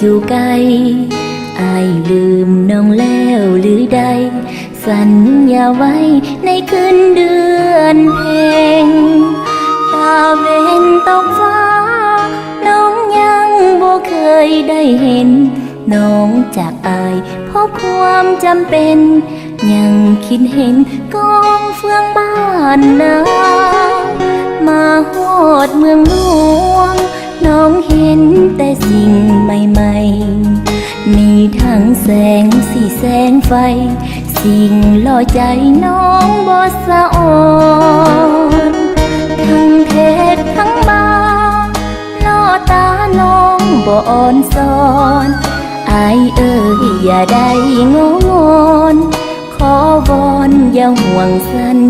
อยู่ไกลอายลืมน้องแล้วหรือใดสัญญาไว้ในคืนเดือนเพ็ญตาเวนตกฟ้าน้องยังบ่เคยได้เห็นน้องจากอายเพราะความจำเป็นยังคิดเห็นกองเฟืองบ้านนามาฮอดเมืองหลวงน้องเห็นแต่สิ่งใหม่ๆมีทั้งแสงสีแสงไฟสิ่งล่อใจน้องบ่สะอ่อนทั้งเทศทั้งบาล่อตาน้องบ่อ่อนซ้อนอายเอ่ยอย่าได้งอนขอวอนอย่าห่วงสัญ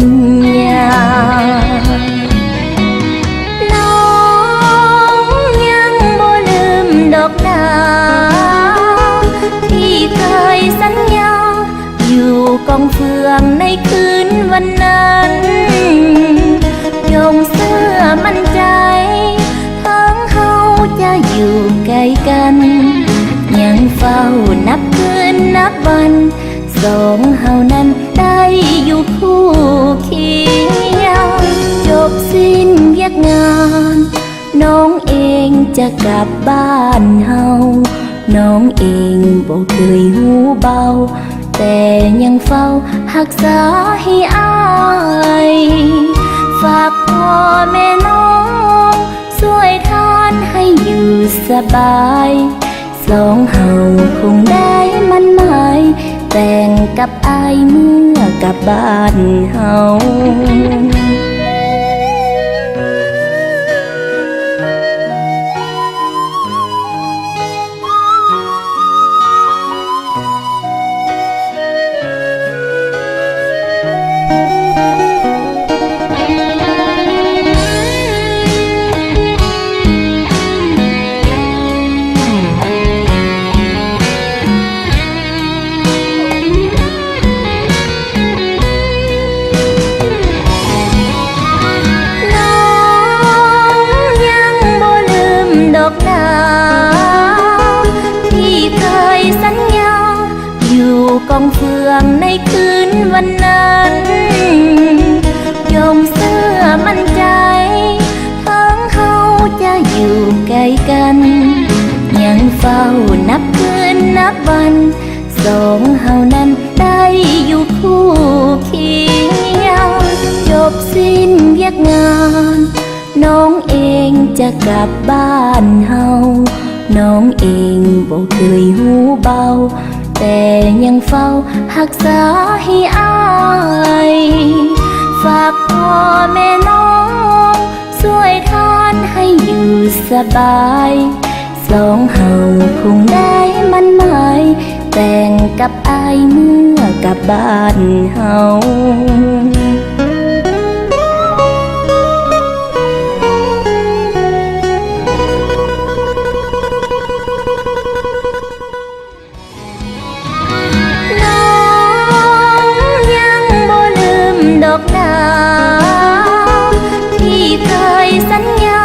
ญาน้องยังบ่ลืมดอกนาที่เคยสัญญาอยู่กองเฟืองในคืนวันนั้นยงเสื้อมั่นใจทั้งเฮาจะอยู่ใกล้กันยังเฝ้านับคืนนับวันสองเฮานั้นได้อยู่คู่เคียงจบสิ้นเวียกงานน้องเองจะกลับบ้านเฮาน้องเองบ่เคยหูเบาแต่ยังเฝ้ารักษาให้อายฝากพ่อแม่น้องช่วยทานให้อยู่สบายสองเฮาคงได้มั่นหมายแต่งกับอายเมื่อกลับบ้านเฮาที่เคยสัญญาอยู่กองเฟืองในคืนวันนั้นยงเสื้อมั่นใจทั้งเฮาจะอยู่ใกล้กันยังเฝ้านับคืนนับวันสองเฮานั้นได้อยู่คู่เคียงจบสิ้นเวียกงานน้องเองจะกลับบ้านเฮาน้องเองบ่เคยหูเบาแต่ยังเฝ้ารักษาให้อายฝากพ่อแม่น้องช่วยทานให้อยู่สบายสองเฮาคงได้มั่นหมายแต่งกับอายเมื่อกลับบ้านเฮาที่เคยสัญญา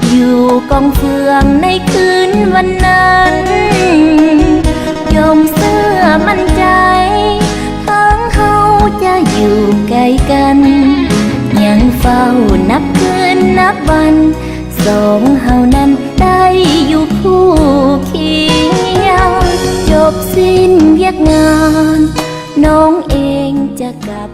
อยู่กองเฟืองในคืนวันนั้นยงเสื้อมั่นใจทั้งเฮาจะอยู่ใกล้กันยังเฝ้านับคืนนับวันสองเฮานั้นได้อยู่คู่เคียงจบสิ้นเวียกงานน้องเองจะกลับ